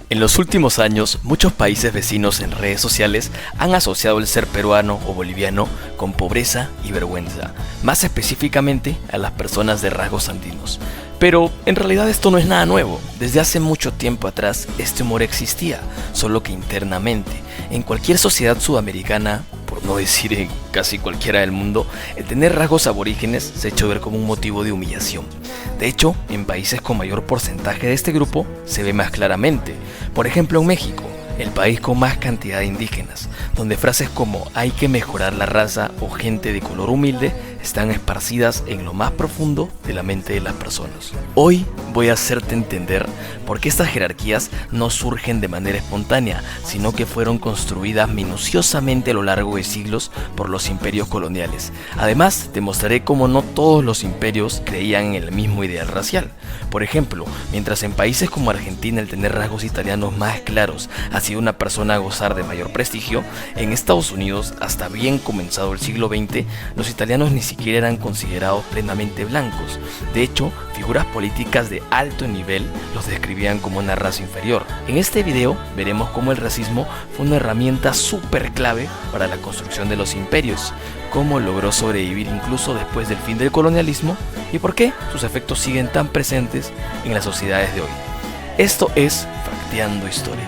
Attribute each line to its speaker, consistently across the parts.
Speaker 1: En los últimos años, muchos países vecinos en redes sociales han asociado el ser peruano o boliviano con pobreza y vergüenza, más específicamente a las personas de rasgos andinos. Pero en realidad esto no es nada nuevo. Desde hace mucho tiempo atrás este humor existía, solo que internamente. En cualquier sociedad sudamericana, por no decir en casi cualquiera del mundo, el tener rasgos aborígenes se ha hecho ver como un motivo de humillación. De hecho, en países con mayor porcentaje de este grupo se ve más claramente. Por ejemplo, en México, el país con más cantidad de indígenas, donde frases como hay que mejorar la raza o gente de color humilde están esparcidas en lo más profundo de la mente de las personas. Hoy voy a hacerte entender por qué estas jerarquías no surgen de manera espontánea, sino que fueron construidas minuciosamente a lo largo de siglos por los imperios coloniales. Además, te mostraré cómo no todos los imperios creían en el mismo ideal racial. Por ejemplo, mientras en países como Argentina el tener rasgos italianos más claros hacía una persona a gozar de mayor prestigio, en Estados Unidos, hasta bien comenzado el siglo XX, los italianos ni siquiera eran considerados plenamente blancos. De hecho, figuras políticas de alto nivel los describían como una raza inferior. En este video veremos cómo el racismo fue una herramienta súper clave para la construcción de los imperios, cómo logró sobrevivir incluso después del fin del colonialismo y por qué sus efectos siguen tan presentes en las sociedades de hoy. Esto es Facteando Historia.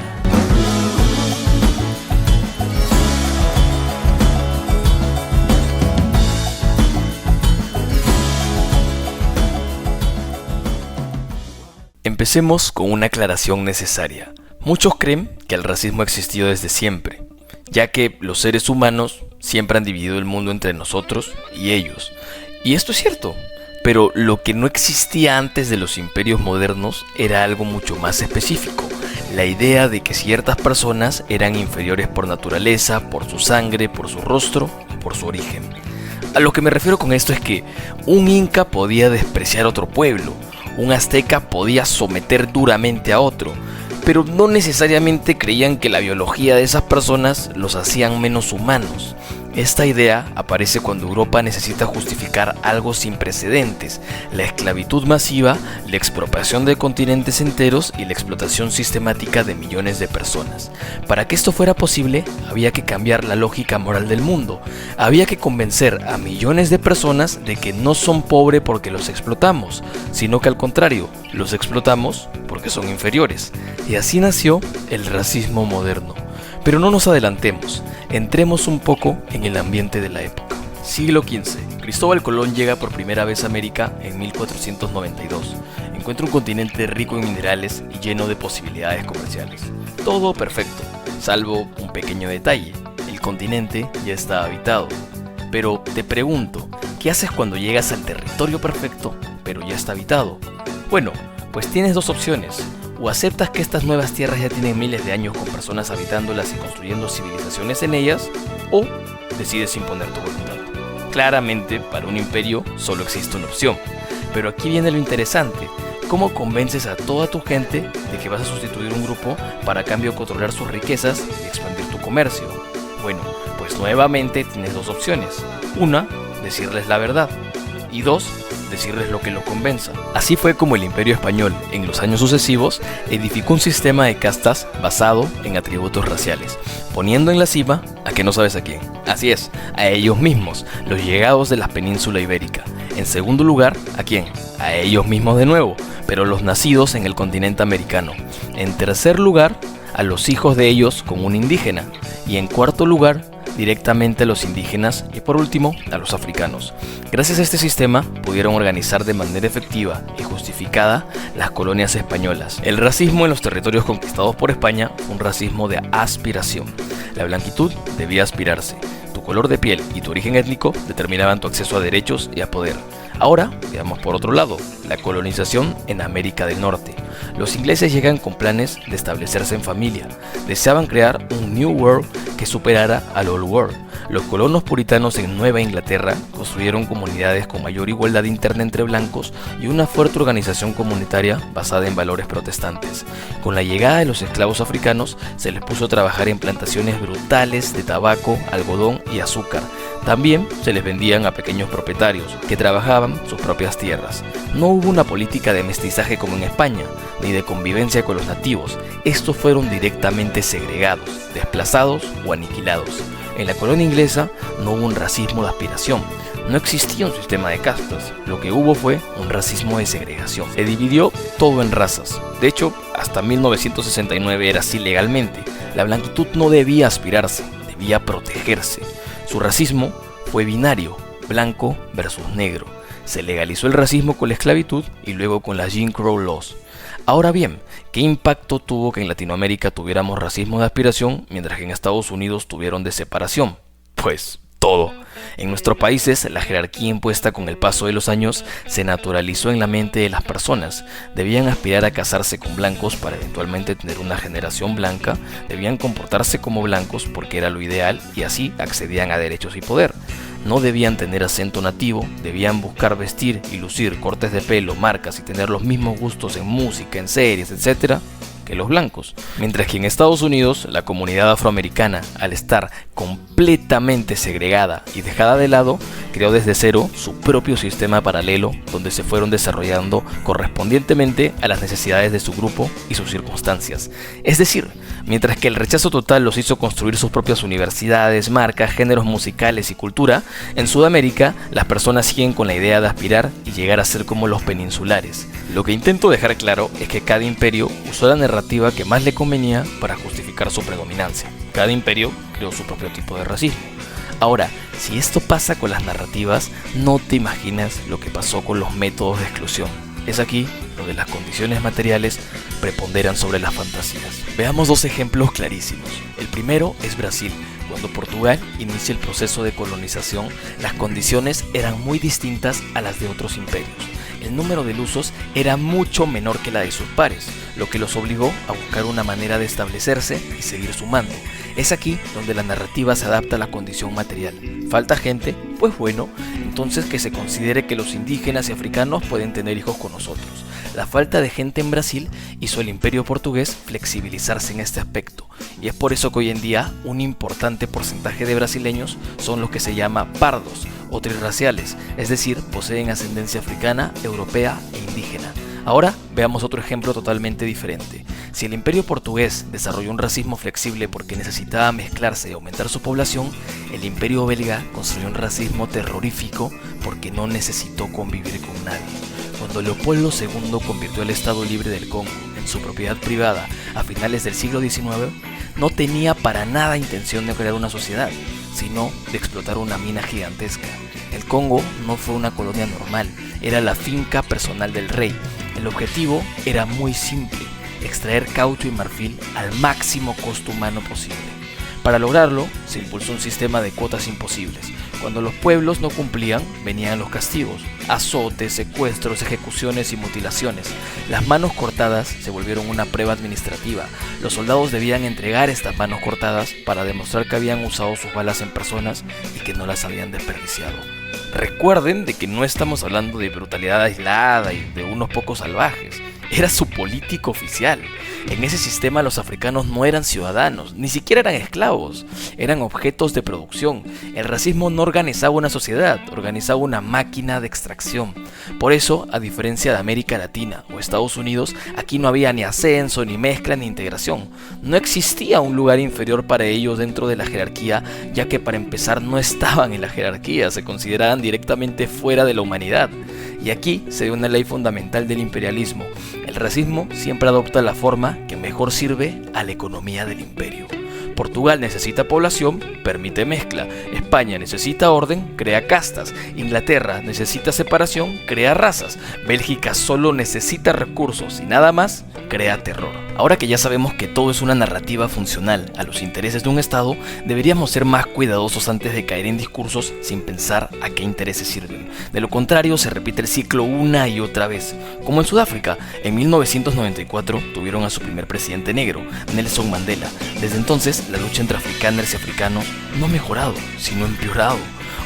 Speaker 1: Empecemos con una aclaración necesaria. Muchos creen que el racismo ha existido desde siempre, ya que los seres humanos siempre han dividido el mundo entre nosotros y ellos. Y esto es cierto, pero lo que no existía antes de los imperios modernos era algo mucho más específico. La idea de que ciertas personas eran inferiores por naturaleza, por su sangre, por su rostro, por su origen. A lo que me refiero con esto es que un inca podía despreciar a otro pueblo, un azteca podía someter duramente a otro, pero no necesariamente creían que la biología de esas personas los hacían menos humanos. Esta idea aparece cuando Europa necesita justificar algo sin precedentes: la esclavitud masiva, la expropiación de continentes enteros y la explotación sistemática de millones de personas. Para que esto fuera posible, había que cambiar la lógica moral del mundo. Había que convencer a millones de personas de que no son pobres porque los explotamos, sino que al contrario, los explotamos porque son inferiores. Y así nació el racismo moderno. Pero no nos adelantemos, entremos un poco en el ambiente de la época. Siglo XV. Cristóbal Colón llega por primera vez a América en 1492. Encuentra un continente rico en minerales y lleno de posibilidades comerciales. Todo perfecto, salvo un pequeño detalle: el continente ya está habitado. Pero te pregunto, ¿qué haces cuando llegas al territorio perfecto, pero ya está habitado? Bueno, pues tienes dos opciones. O aceptas que estas nuevas tierras ya tienen miles de años con personas habitándolas y construyendo civilizaciones en ellas, o decides imponer tu voluntad. Claramente, para un imperio solo existe una opción. Pero aquí viene lo interesante: ¿cómo convences a toda tu gente de que vas a sustituir un grupo para a cambio controlar sus riquezas y expandir tu comercio? Bueno, pues nuevamente tienes dos opciones. Una, decirles la verdad. Y dos, decirles lo que lo convenza. Así fue como el Imperio Español, en los años sucesivos, edificó un sistema de castas basado en atributos raciales, poniendo en la cima a que no sabes a quién. Así es, a ellos mismos, los llegados de la península ibérica. En segundo lugar, ¿a quién? A ellos mismos de nuevo, pero los nacidos en el continente americano. En tercer lugar, a los hijos de ellos con un indígena. Y en cuarto lugar, directamente a los indígenas y por último a los africanos. Gracias a este sistema pudieron organizar de manera efectiva y justificada las colonias españolas. El racismo en los territorios conquistados por España fue un racismo de aspiración. La blanquitud debía aspirarse. Tu color de piel y tu origen étnico determinaban tu acceso a derechos y a poder. Ahora, veamos por otro lado, la colonización en América del Norte. Los ingleses llegan con planes de establecerse en familia. Deseaban crear un New World que superara al Old World. Los colonos puritanos en Nueva Inglaterra construyeron comunidades con mayor igualdad interna entre blancos y una fuerte organización comunitaria basada en valores protestantes. Con la llegada de los esclavos africanos, se les puso a trabajar en plantaciones brutales de tabaco, algodón y azúcar, También se les vendían a pequeños propietarios que trabajaban sus propias tierras. No hubo una política de mestizaje como en España, ni de convivencia con los nativos. Estos fueron directamente segregados, desplazados o aniquilados. En la colonia inglesa no hubo un racismo de aspiración. No existía un sistema de castas, lo que hubo fue un racismo de segregación. Se dividió todo en razas. De hecho, hasta 1969 era así legalmente. La blanquitud no debía aspirarse, debía protegerse. Su racismo fue binario, blanco versus negro. Se legalizó el racismo con la esclavitud y luego con las Jim Crow Laws. Ahora bien, ¿qué impacto tuvo que en Latinoamérica tuviéramos racismo de aspiración mientras que en Estados Unidos tuvieron de separación? Pues todo. En nuestros países, la jerarquía impuesta con el paso de los años se naturalizó en la mente de las personas. Debían aspirar a casarse con blancos para eventualmente tener una generación blanca, debían comportarse como blancos porque era lo ideal y así accedían a derechos y poder. No debían tener acento nativo, debían buscar vestir y lucir cortes de pelo, marcas y tener los mismos gustos en música, en series, etc. que los blancos. Mientras que en Estados Unidos, la comunidad afroamericana, al estar completamente segregada y dejada de lado, creó desde cero su propio sistema paralelo donde se fueron desarrollando correspondientemente a las necesidades de su grupo y sus circunstancias. Es decir, mientras que el rechazo total los hizo construir sus propias universidades, marcas, géneros musicales y cultura, en Sudamérica las personas siguen con la idea de aspirar y llegar a ser como los peninsulares. Lo que intento dejar claro es que cada imperio usó la narrativa que más le convenía para justificar su predominancia. Cada imperio creó su propio tipo de racismo. Ahora, si esto pasa con las narrativas, no te imaginas lo que pasó con los métodos de exclusión. Es aquí donde las condiciones materiales preponderan sobre las fantasías. Veamos dos ejemplos clarísimos. El primero es Brasil. Cuando Portugal inicia el proceso de colonización, las condiciones eran muy distintas a las de otros imperios. El número de lusos era mucho menor que la de sus pares, lo que los obligó a buscar una manera de establecerse y seguir sumando. Es aquí donde la narrativa se adapta a la condición material. ¿Falta gente? Pues bueno, entonces que se considere que los indígenas y africanos pueden tener hijos con nosotros. La falta de gente en Brasil hizo el imperio portugués flexibilizarse en este aspecto, y es por eso que hoy en día un importante porcentaje de brasileños son los que se llama pardos o trirraciales, es decir, poseen ascendencia africana, europea e indígena. Ahora veamos otro ejemplo totalmente diferente. Si el imperio portugués desarrolló un racismo flexible porque necesitaba mezclarse y aumentar su población, el imperio belga construyó un racismo terrorífico porque no necesitó convivir con nadie. Cuando Leopoldo II convirtió el Estado Libre del Congo en su propiedad privada a finales del siglo XIX, no tenía para nada intención de crear una sociedad, sino de explotar una mina gigantesca. El Congo no fue una colonia normal, era la finca personal del rey. El objetivo era muy simple: extraer caucho y marfil al máximo costo humano posible. Para lograrlo, se impulsó un sistema de cuotas imposibles. Cuando los pueblos no cumplían, venían los castigos: azotes, secuestros, ejecuciones y mutilaciones. Las manos cortadas se volvieron una prueba administrativa. Los soldados debían entregar estas manos cortadas para demostrar que habían usado sus balas en personas y que no las habían desperdiciado. Recuerden de que no estamos hablando de brutalidad aislada y de unos pocos salvajes. Era su política oficial. En ese sistema los africanos no eran ciudadanos, ni siquiera eran esclavos, eran objetos de producción. El racismo no organizaba una sociedad, organizaba una máquina de extracción. Por eso, a diferencia de América Latina o Estados Unidos, aquí no había ni ascenso, ni mezcla, ni integración. No existía un lugar inferior para ellos dentro de la jerarquía, ya que para empezar no estaban en la jerarquía, se consideraban directamente fuera de la humanidad. Y aquí se ve una ley fundamental del imperialismo: el racismo siempre adopta la forma que mejor sirve a la economía del imperio. Portugal necesita población, permite mezcla. España necesita orden, crea castas. Inglaterra necesita separación, crea razas. Bélgica solo necesita recursos y nada más, crea terror. Ahora que ya sabemos que todo es una narrativa funcional a los intereses de un Estado, deberíamos ser más cuidadosos antes de caer en discursos sin pensar a qué intereses sirven. De lo contrario, se repite el ciclo una y otra vez. Como en Sudáfrica, en 1994 tuvieron a su primer presidente negro, Nelson Mandela. Desde entonces, la lucha entre afrikaners y africanos no ha mejorado, sino empeorado.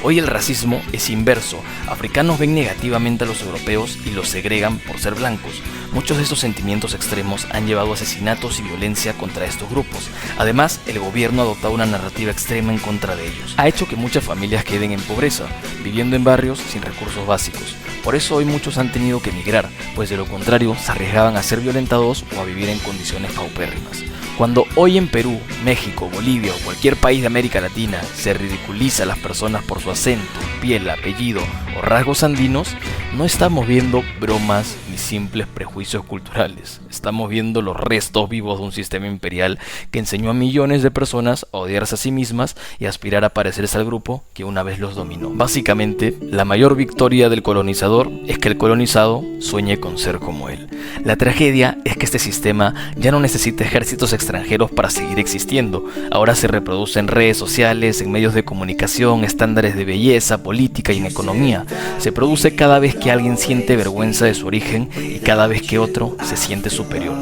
Speaker 1: Hoy el racismo es inverso. Africanos ven negativamente a los europeos y los segregan por ser blancos. Muchos de estos sentimientos extremos han llevado a asesinatos y violencia contra estos grupos. Además, el gobierno ha adoptado una narrativa extrema en contra de ellos. Ha hecho que muchas familias queden en pobreza, viviendo en barrios sin recursos básicos. Por eso hoy muchos han tenido que emigrar, pues de lo contrario se arriesgaban a ser violentados o a vivir en condiciones paupérrimas. Cuando hoy en Perú, México, Bolivia o cualquier país de América Latina se ridiculiza a las personas por su acento, piel, apellido o rasgos andinos, no estamos viendo bromas ni simples prejuicios culturales. Estamos viendo los restos vivos de un sistema imperial que enseñó a millones de personas a odiarse a sí mismas y a aspirar a parecerse al grupo que una vez los dominó. Básicamente, la mayor victoria del colonizador es que el colonizado sueñe con ser como él. La tragedia es que este sistema ya no necesita ejércitos extranjeros para seguir existiendo. Ahora se reproduce en redes sociales, en medios de comunicación, estándares de belleza, política y en economía. Se produce cada vez que alguien siente vergüenza de su origen y cada vez que otro se siente superior.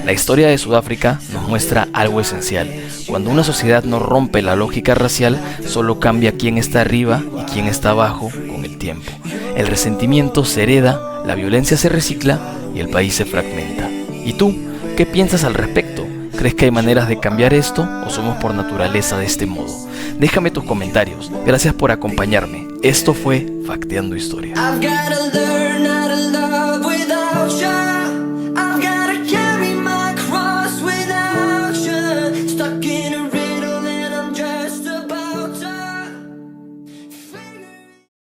Speaker 1: La historia de Sudáfrica nos muestra algo esencial. Cuando una sociedad no rompe la lógica racial, solo cambia quién está arriba y quién está abajo con el tiempo. El resentimiento se hereda, la violencia se recicla y el país se fragmenta. ¿Y tú? ¿Qué piensas al respecto? ¿Crees que hay maneras de cambiar esto o somos por naturaleza de este modo? Déjame tus comentarios. Gracias por acompañarme. Esto fue Facteando Historia.